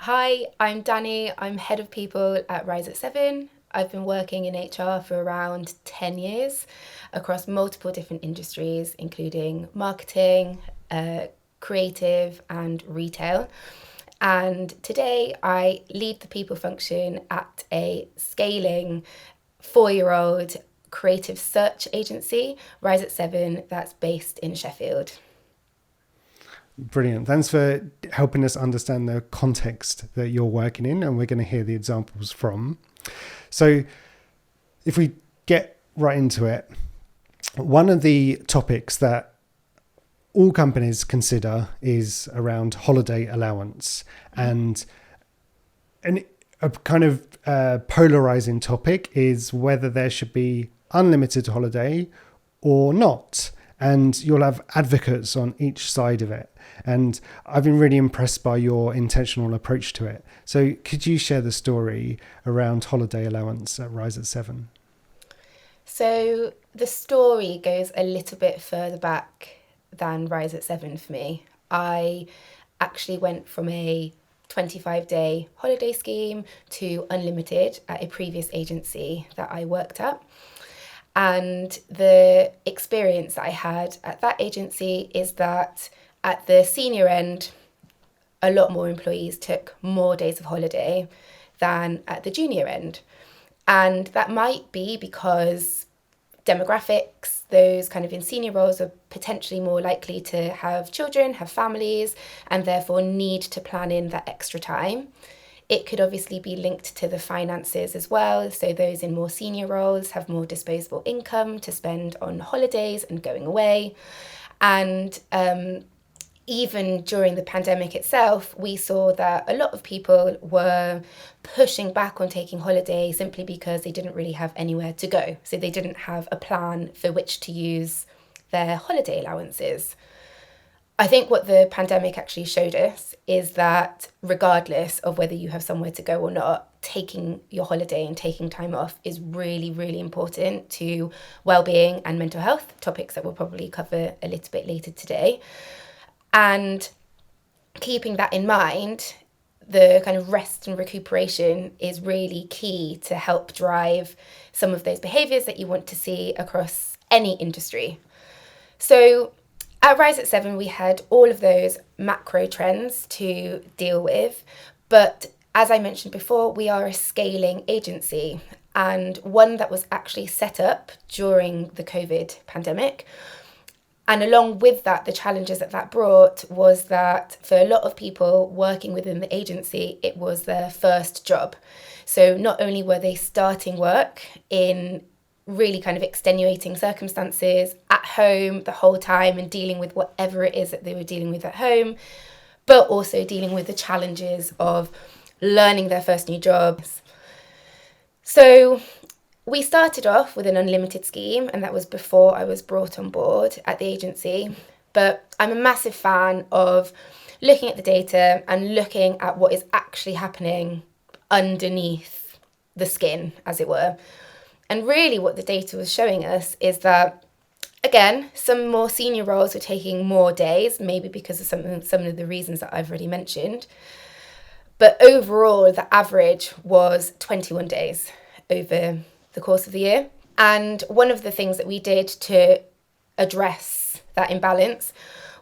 Hi, I'm Danny. I'm head of people at Rise at 7. I've been working in HR for around 10 years across multiple different industries, including marketing, creative, and retail. And today I lead the people function at a scaling 4-year-old creative search agency, Rise at 7, that's based in Sheffield. Brilliant. Thanks for helping us understand the context that you're working in, and we're going to hear the examples from. So if we get right into it, one of the topics that all companies consider is around holiday allowance, and a kind of polarizing topic is whether there should be unlimited holiday or not. And you'll have advocates on each side of it. And I've been really impressed by your intentional approach to it. So could you share the story around holiday allowance at Rise at 7? So the story goes a little bit further back than Rise at 7 for me. I actually went from a 25-day holiday scheme to unlimited at a previous agency that I worked at. And the experience that I had at that agency is that at the senior end, a lot more employees took more days of holiday than at the junior end. And that might be because demographics, those kind of in senior roles are potentially more likely to have children, have families, and therefore need to plan in that extra time. It could obviously be linked to the finances as well. So those in more senior roles have more disposable income to spend on holidays and going away. And even during the pandemic itself, we saw that a lot of people were pushing back on taking holiday simply because they didn't really have anywhere to go. So they didn't have a plan for which to use their holiday allowances. I think what the pandemic actually showed us is that regardless of whether you have somewhere to go or not, taking your holiday and taking time off is really, really important to well-being and mental health, topics that we'll probably cover a little bit later today. And keeping that in mind, the kind of rest and recuperation is really key to help drive some of those behaviours that you want to see across any industry. So at Rise at 7, we had all of those macro trends to deal with, but as I mentioned before, we are a scaling agency, and one that was actually set up during the COVID pandemic. And along with that, the challenges that brought was that for a lot of people working within the agency, it was their first job. So not only were they starting work in really kind of extenuating circumstances at home the whole time and dealing with whatever it is that they were dealing with at home, but also dealing with the challenges of learning their first new jobs. So we started off with an unlimited scheme, and that was before I was brought on board at the agency. But I'm a massive fan of looking at the data and looking at what is actually happening underneath the skin, as it were. And really what the data was showing us is that, again, some more senior roles were taking more days, maybe because of some of the reasons that I've already mentioned. But overall, the average was 21 days over the course of the year. And one of the things that we did to address that imbalance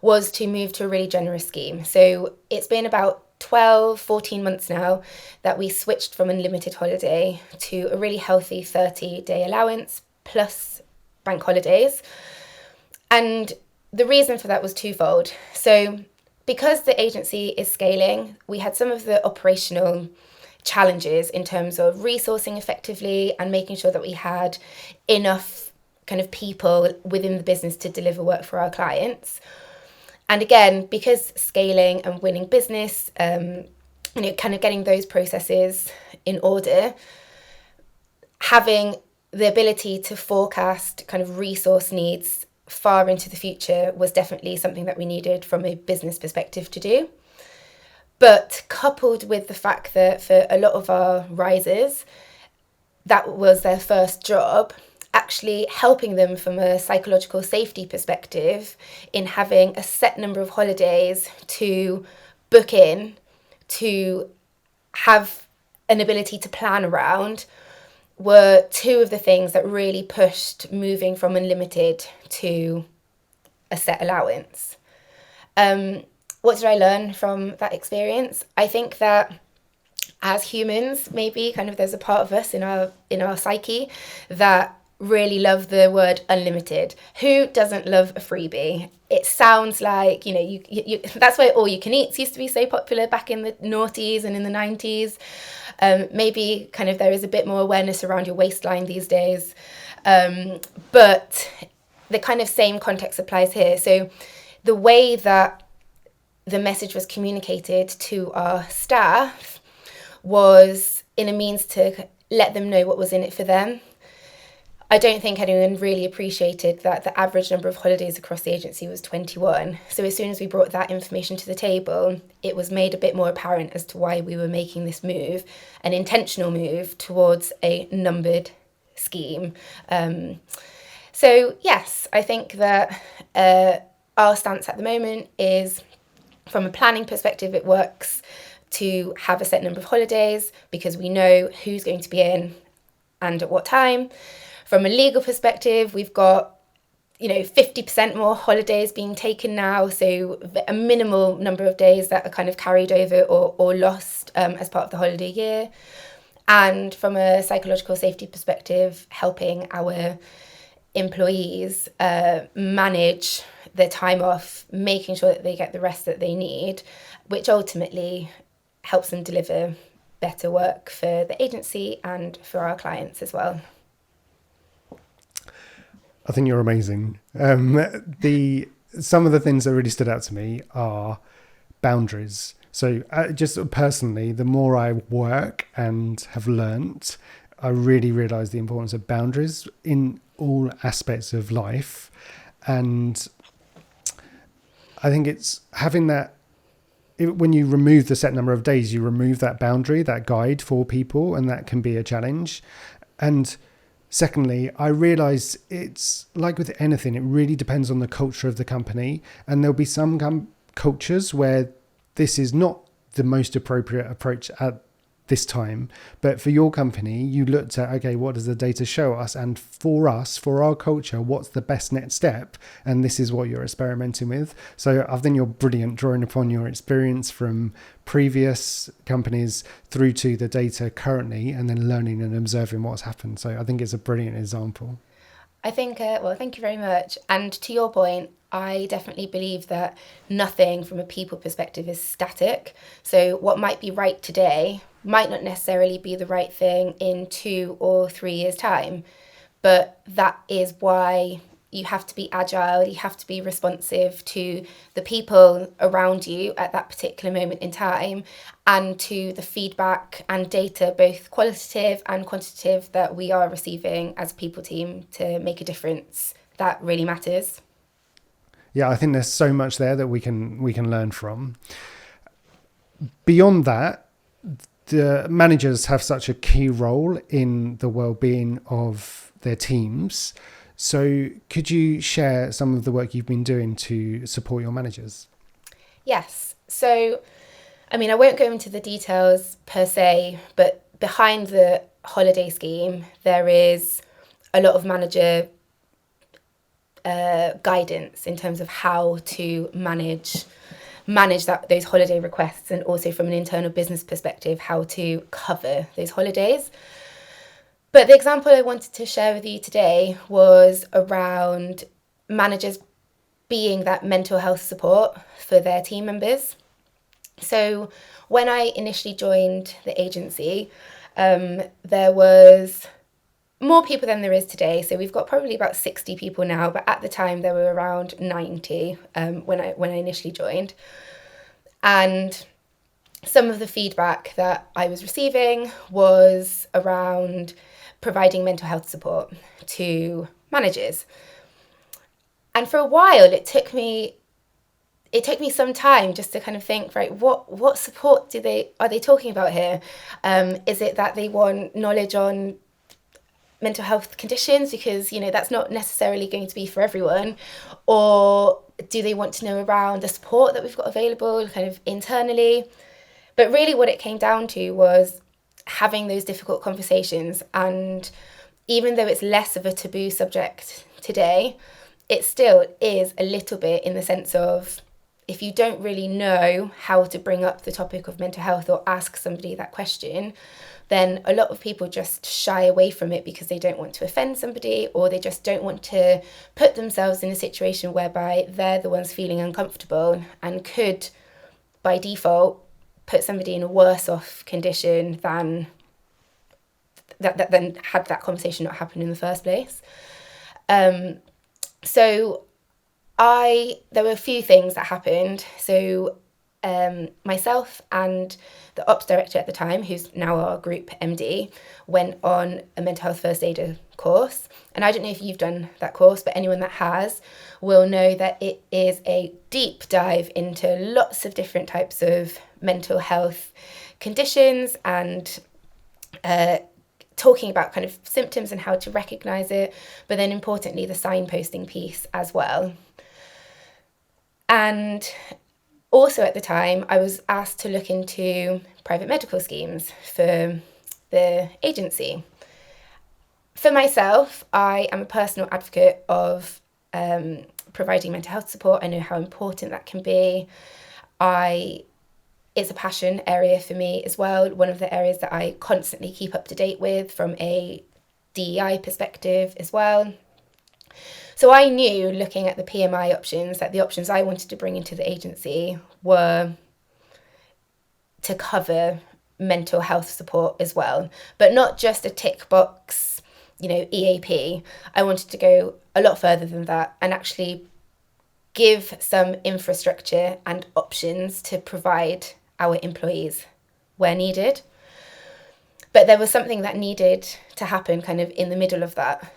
was to move to a really generous scheme. So it's been about 12, 14 months now that we switched from unlimited holiday to a really healthy 30-day allowance plus bank holidays. And the reason for that was twofold. So because the agency is scaling, we had some of the operational challenges in terms of resourcing effectively and making sure that we had enough kind of people within the business to deliver work for our clients. And again, because scaling and winning business, kind of getting those processes in order, having the ability to forecast kind of resource needs far into the future was definitely something that we needed from a business perspective to do. But coupled with the fact that for a lot of our risers, that was their first job, actually helping them from a psychological safety perspective in having a set number of holidays to book in to have an ability to plan around were two of the things that really pushed moving from unlimited to a set allowance. What did I learn from that experience? I think that as humans, maybe kind of there's a part of us in our psyche that really love the word unlimited. Who doesn't love a freebie? It sounds like, you that's why all you can eats used to be so popular back in the noughties and in the 90s. Maybe kind of there is a bit more awareness around your waistline these days. But the kind of same context applies here. So the way that the message was communicated to our staff was in a means to let them know what was in it for them. I don't think anyone really appreciated that the average number of holidays across the agency was 21. So as soon as we brought that information to the table, it was made a bit more apparent as to why we were making this move, an intentional move towards a numbered scheme. So yes, I think that our stance at the moment is, from a planning perspective, it works to have a set number of holidays because we know who's going to be in and at what time. From a legal perspective, we've got 50% more holidays being taken now, so a minimal number of days that are kind of carried over or lost as part of the holiday year. And from a psychological safety perspective, helping our employees manage their time off, making sure that they get the rest that they need, which ultimately helps them deliver better work for the agency and for our clients as well. I think you're amazing. Some of the things that really stood out to me are boundaries. So just personally, the more I work and have learnt, I really realise the importance of boundaries in all aspects of life. And I think it's having that, when you remove the set number of days, you remove that boundary, that guide for people, and that can be a challenge. And secondly, I realise it's like with anything, it really depends on the culture of the company. And there'll be some cultures where this is not the most appropriate approach at this time. But for your company, you looked at, okay, what does the data show us? And for us, for our culture, what's the best next step? And this is what you're experimenting with. So I think you're brilliant, drawing upon your experience from previous companies through to the data currently, and then learning and observing what's happened. So I think it's a brilliant example. I think, well, thank you very much. And to your point, I definitely believe that nothing from a people perspective is static. So what might be right today might not necessarily be the right thing in 2 or 3 years' time. But that is why you have to be agile, you have to be responsive to the people around you at that particular moment in time, and to the feedback and data, both qualitative and quantitative, that we are receiving as a people team to make a difference. That really matters. Yeah, I think there's so much there that we can learn from. Beyond that, the managers have such a key role in the well-being of their teams. So could you share some of the work you've been doing to support your managers? Yes. So, I mean, I won't go into the details per se, but behind the holiday scheme, there is a lot of manager guidance in terms of how to manage those holiday requests, and also from an internal business perspective, how to cover those holidays. But the example I wanted to share with you today was around managers being that mental health support for their team members. So when I initially joined the agency, there was more people than there is today. So we've got probably about 60 people now, but at the time there were around 90 when I initially joined. And some of the feedback that I was receiving was around providing mental health support to managers. And for a while, it took me some time just to kind of think, right, what support are they talking about here? Is it that they want knowledge on mental health conditions, because that's not necessarily going to be for everyone, or do they want to know around the support that we've got available kind of internally? But really what it came down to was having those difficult conversations. And even though it's less of a taboo subject today, it still is a little bit, in the sense of, if you don't really know how to bring up the topic of mental health or ask somebody that question, then a lot of people just shy away from it because they don't want to offend somebody, or they just don't want to put themselves in a situation whereby they're the ones feeling uncomfortable and could, by default, put somebody in a worse off condition than had that conversation not happened in the first place. So there were a few things that happened. So myself and the ops director at the time, who's now our group MD, went on a mental health first aider course. And I don't know if you've done that course, but anyone that has will know that it is a deep dive into lots of different types of mental health conditions, and talking about kind of symptoms and how to recognise it, but then importantly the signposting piece as well. And also at the time, I was asked to look into private medical schemes for the agency. For myself, I am a personal advocate of providing mental health support. I know how important that can be. It's a passion area for me as well. One of the areas that I constantly keep up to date with from a DEI perspective as well. So I knew, looking at the PMI options, that the options I wanted to bring into the agency were to cover mental health support as well, but not just a tick box, EAP. I wanted to go a lot further than that and actually give some infrastructure and options to provide our employees where needed. But there was something that needed to happen kind of in the middle of that.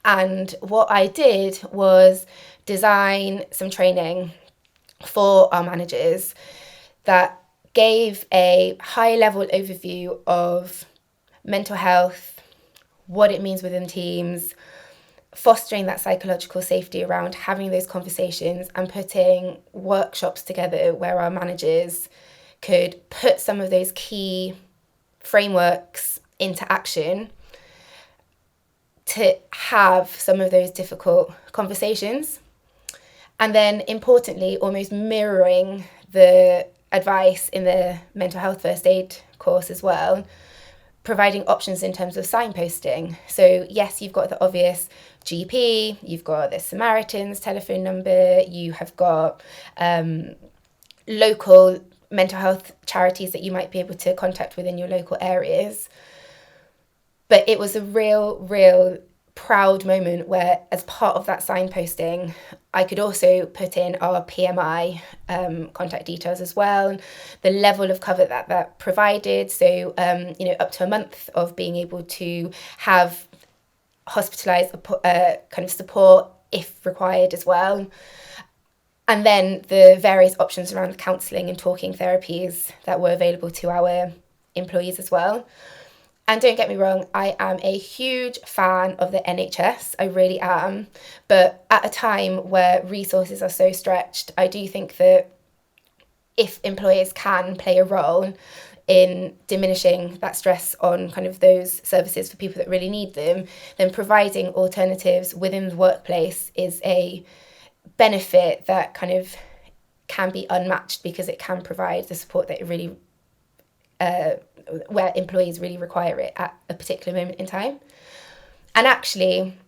And what I did was design some training for our managers that gave a high-level overview of mental health, what it means within teams, fostering that psychological safety around having those conversations, and putting workshops together where our managers could put some of those key frameworks into action to have some of those difficult conversations. And then importantly, almost mirroring the advice in the mental health first aid course as well, providing options in terms of signposting. So yes, you've got the obvious GP, you've got the Samaritan's telephone number, you have got local mental health charities that you might be able to contact within your local areas. But it was a real proud moment where, as part of that signposting, I could also put in our PMI contact details as well, the level of cover that provided. So, up to a month of being able to have hospitalised kind of support if required as well. And then the various options around the counselling and talking therapies that were available to our employees as well. And don't get me wrong, I am a huge fan of the NHS, I really am. But at a time where resources are so stretched, I do think that if employers can play a role in diminishing that stress on kind of those services for people that really need them, then providing alternatives within the workplace is a benefit that kind of can be unmatched, because it can provide the support that it really where employees really require it at a particular moment in time. And actually,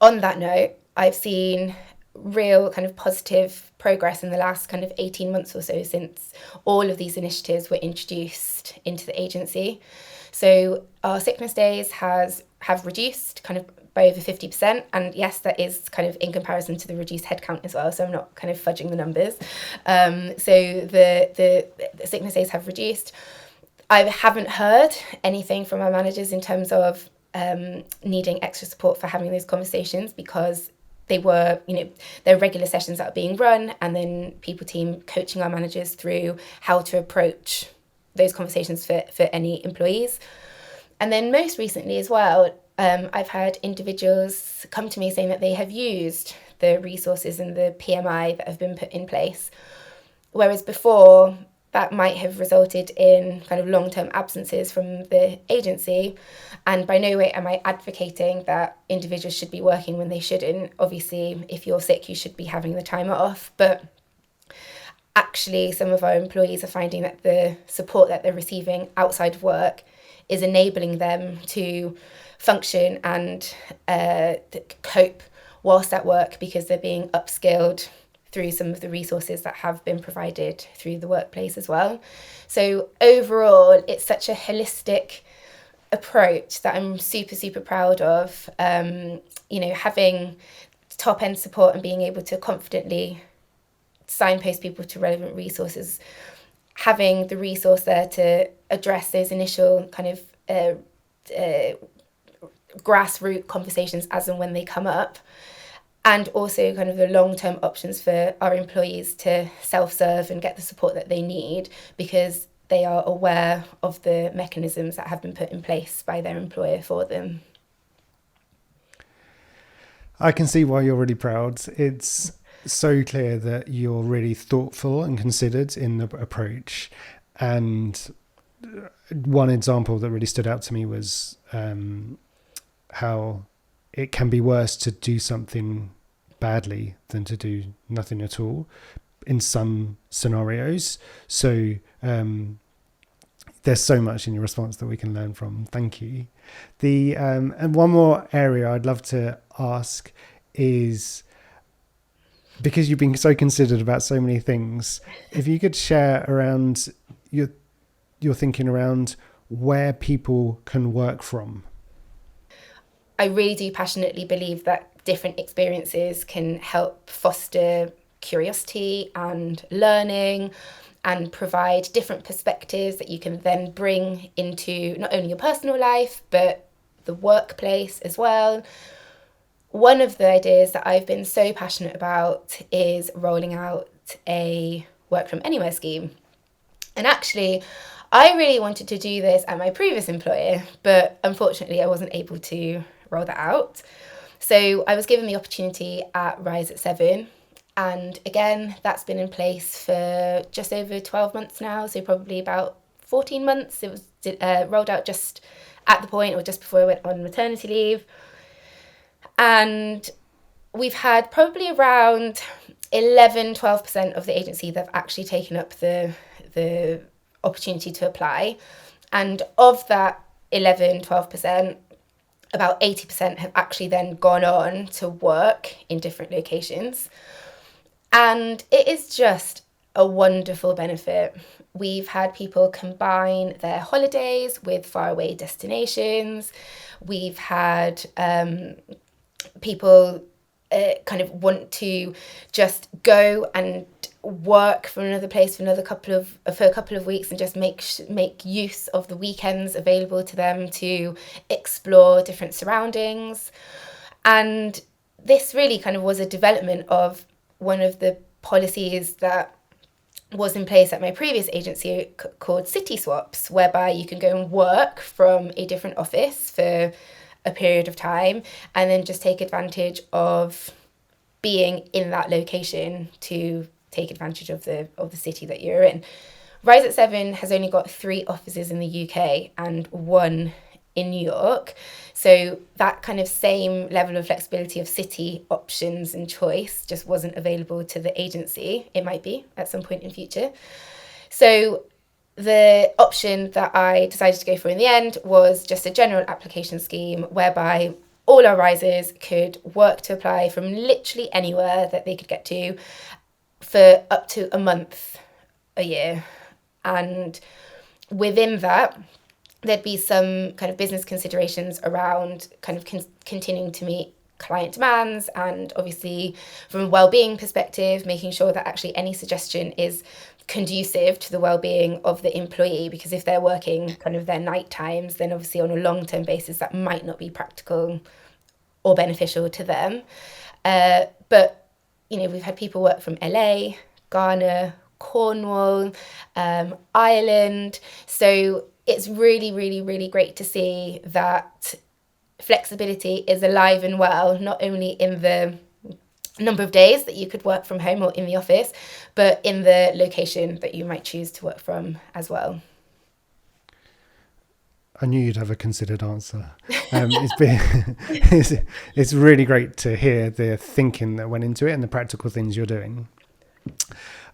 on that note, I've seen real kind of positive progress in the last kind of 18 months or so since all of these initiatives were introduced into the agency. So our sickness days have reduced kind of by over 50%. And yes, that is kind of in comparison to the reduced headcount as well. So I'm not kind of fudging the numbers. So the sickness days have reduced. I haven't heard anything from our managers in terms of needing extra support for having those conversations, because they were, there are regular sessions that are being run, and then people team coaching our managers through how to approach those conversations for any employees. And then most recently as well, I've had individuals come to me saying that they have used the resources and the PMI that have been put in place. Whereas before, that might have resulted in kind of long-term absences from the agency. And by no way am I advocating that individuals should be working when they shouldn't. Obviously, if you're sick, you should be having the time off. But actually, some of our employees are finding that the support that they're receiving outside of work is enabling them to function and cope whilst at work, because they're being upskilled through some of the resources that have been provided through the workplace as well. So overall, it's such a holistic approach that I'm super, super proud of. Having top end support and being able to confidently signpost people to relevant resources, having the resource there to address those initial kind of grassroots conversations as and when they come up, and also kind of the long-term options for our employees to self-serve and get the support that they need, because they are aware of the mechanisms that have been put in place by their employer for them. I can see why you're really proud. It's so clear that you're really thoughtful and considered in the approach. And one example that really stood out to me was how it can be worse to do something badly than to do nothing at all in some scenarios. So there's so much in your response that we can learn from. Thank you. And one more area I'd love to ask is, because you've been so considered about so many things, if you could share around your thinking around where people can work from. I really do passionately believe that different experiences can help foster curiosity and learning, and provide different perspectives that you can then bring into not only your personal life, but the workplace as well. One of the ideas that I've been so passionate about is rolling out a work from anywhere scheme. And actually, I really wanted to do this at my previous employer, but unfortunately I wasn't able to roll that out. So I was given the opportunity at Rise at 7. And again, that's been in place for just over 12 months now. So probably about 14 months. It was rolled out just at the point or just before I went on maternity leave. And we've had probably around 11-12% of the agency that have actually taken up the opportunity to apply. And of that 11-12%, about 80% have actually then gone on to work in different locations. And it is just a wonderful benefit. We've had people combine their holidays with faraway destinations. We've had people kind of want to just go and work from another place for a couple of weeks, and just make use of the weekends available to them to explore different surroundings. And this really kind of was a development of one of the policies that was in place at my previous agency called City Swaps, whereby you can go and work from a different office for a period of time and then just take advantage of being in that location to take advantage of the city that you're in. Rise at 7 has only got 3 offices in the UK and 1 in New York. So that kind of same level of flexibility of city options and choice just wasn't available to the agency. It might be at some point in future. So the option that I decided to go for in the end was just a general application scheme whereby all our risers could work to apply from literally anywhere that they could get to for up to a month a year. And within that, there'd be some kind of business considerations around kind of continuing to meet client demands, and obviously from a well-being perspective, making sure that actually any suggestion is conducive to the well-being of the employee, because if they're working kind of their night times, then obviously on a long-term basis that might not be practical or beneficial to them. But we've had people work from LA, Ghana, Cornwall, Ireland. So it's really, really, really great to see that flexibility is alive and well, not only in the number of days that you could work from home or in the office, but in the location that you might choose to work from as well. I knew you'd have a considered answer. It's really great to hear the thinking that went into it and the practical things you're doing.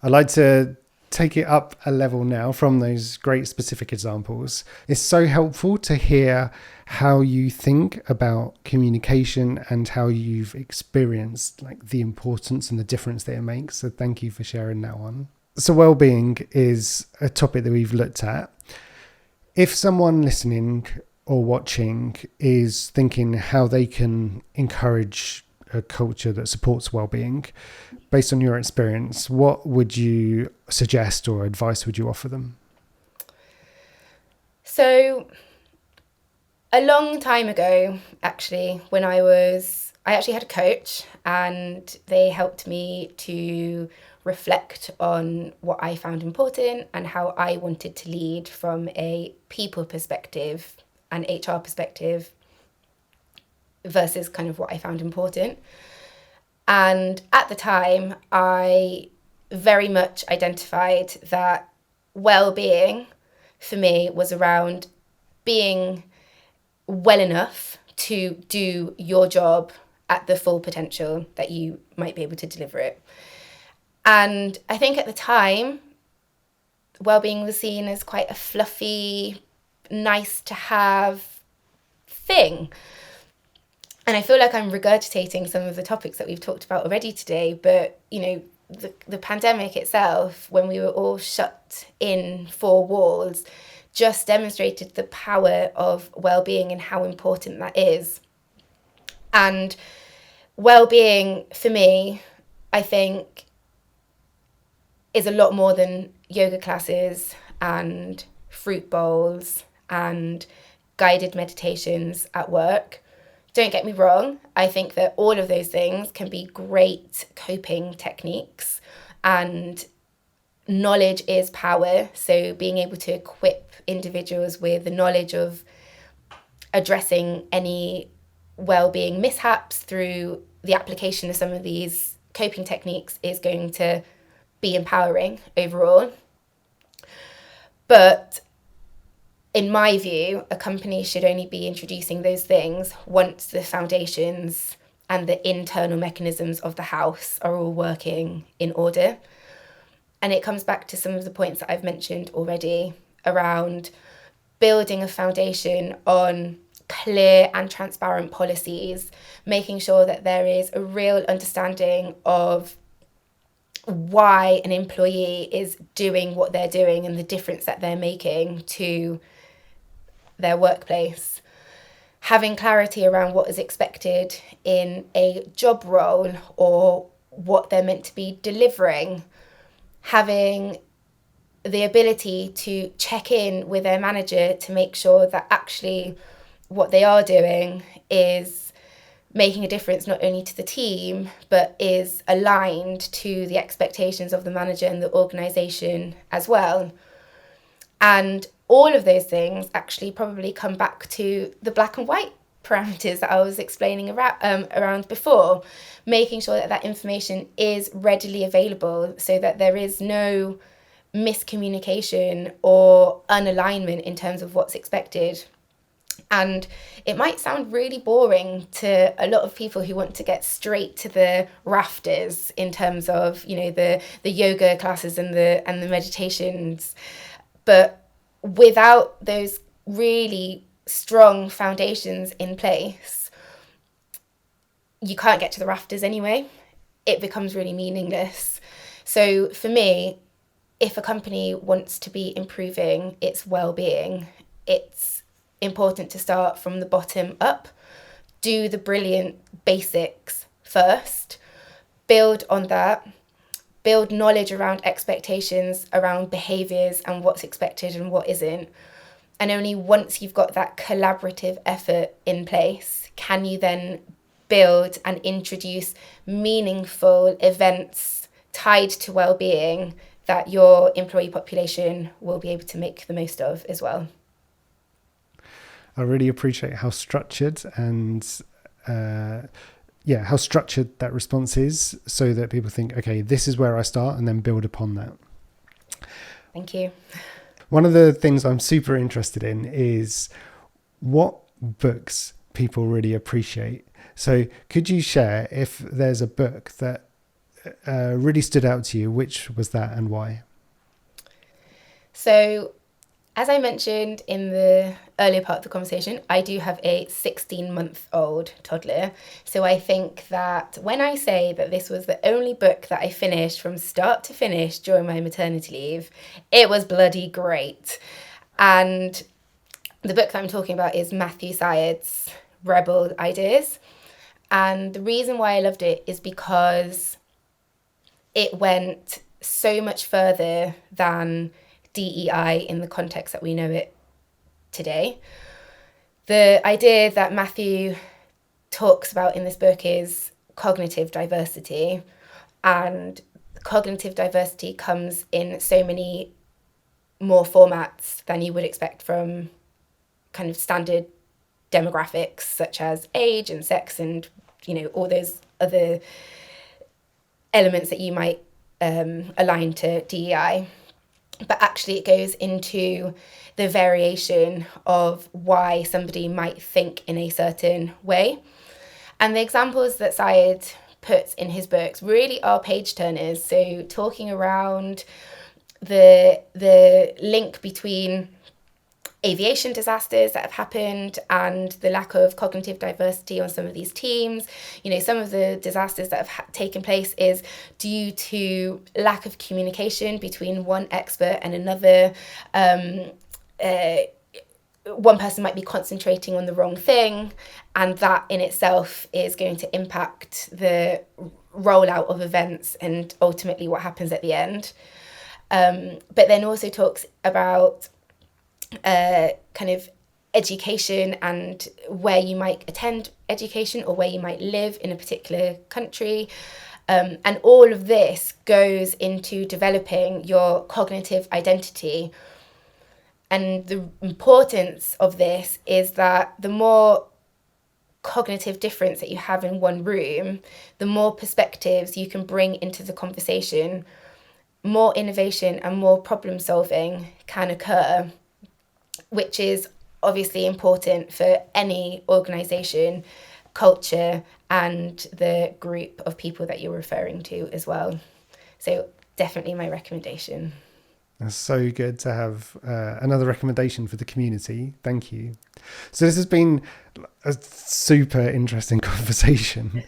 I'd like to take it up a level now from those great specific examples. It's so helpful to hear how you think about communication and how you've experienced like the importance and the difference that it makes. So thank you for sharing that one. So well-being is a topic that we've looked at. If someone listening or watching is thinking how they can encourage a culture that supports well-being, based on your experience, what would you suggest or advice would you offer them? So a long time ago, actually, when I actually had a coach, and they helped me to reflect on what I found important and how I wanted to lead from a people perspective and HR perspective versus kind of what I found important. And at the time, I very much identified that well-being for me was around being well enough to do your job at the full potential that you might be able to deliver it. And I think at the time, well-being was seen as quite a fluffy, nice to have thing. And I feel like I'm regurgitating some of the topics that we've talked about already today, but, you know, the pandemic itself, when we were all shut in four walls, just demonstrated the power of well-being and how important that is. And well-being, for me, I think, is a lot more than yoga classes and fruit bowls and guided meditations at work. Don't get me wrong, I think that all of those things can be great coping techniques, and knowledge is power. So being able to equip individuals with the knowledge of addressing any well-being mishaps through the application of some of these coping techniques is going to be empowering overall. But in my view, a company should only be introducing those things once the foundations and the internal mechanisms of the house are all working in order. And it comes back to some of the points that I've mentioned already around building a foundation on clear and transparent policies, making sure that there is a real understanding of why an employee is doing what they're doing and the difference that they're making to their workplace. Having clarity around what is expected in a job role or what they're meant to be delivering. Having the ability to check in with their manager to make sure that actually what they are doing is making a difference not only to the team, but is aligned to the expectations of the manager and the organisation as well. And all of those things actually probably come back to the black and white parameters that I was explaining around before, making sure that that information is readily available so that there is no miscommunication or unalignment in terms of what's expected. And it might sound really boring to a lot of people who want to get straight to the rafters in terms of, you know, the yoga classes and the meditations. But without those really strong foundations in place, you can't get to the rafters anyway. It becomes really meaningless. So for me, if a company wants to be improving its well-being, it's important to start from the bottom up, do the brilliant basics first, build on that, build knowledge around expectations, around behaviours and what's expected and what isn't. And only once you've got that collaborative effort in place can you then build and introduce meaningful events tied to well-being that your employee population will be able to make the most of as well. I really appreciate how structured and how structured that response is, so that people think, okay, this is where I start, and then build upon that. Thank you. One of the things I'm super interested in is what books people really appreciate. So could you share, if there's a book that really stood out to you, which was that and why? So, as I mentioned in the earlier part of the conversation, I do have a 16-month-old toddler. So I think that when I say that this was the only book that I finished from start to finish during my maternity leave, it was bloody great. And the book that I'm talking about is Matthew Syed's Rebel Ideas. And the reason why I loved it is because it went so much further than DEI in the context that we know it today. The idea that Matthew talks about in this book is cognitive diversity, and cognitive diversity comes in so many more formats than you would expect from kind of standard demographics such as age and sex and, you know, all those other elements that you might align to DEI. But actually it goes into the variation of why somebody might think in a certain way. And the examples that Syed puts in his books really are page turners. So talking around the link between aviation disasters that have happened and the lack of cognitive diversity on some of these teams. You know, some of the disasters that have taken place is due to lack of communication between one expert and another. One person might be concentrating on the wrong thing, and that in itself is going to impact the rollout of events and ultimately what happens at the end. But then also talks about kind of education and where you might attend education or where you might live in a particular country. And all of this goes into developing your cognitive identity. And the importance of this is that the more cognitive difference that you have in one room, the more perspectives you can bring into the conversation, more innovation and more problem solving can occur, which is obviously important for any organisation, culture, and the group of people that you're referring to as well. So definitely my recommendation. That's so good to have another recommendation for the community. Thank you. So this has been a super interesting conversation.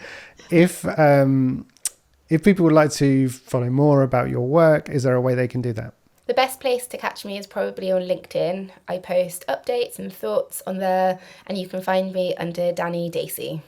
If people would like to follow more about your work, is there a way they can do that? The best place to catch me is probably on LinkedIn. I post updates and thoughts on there, and you can find me under Daniella Dacey.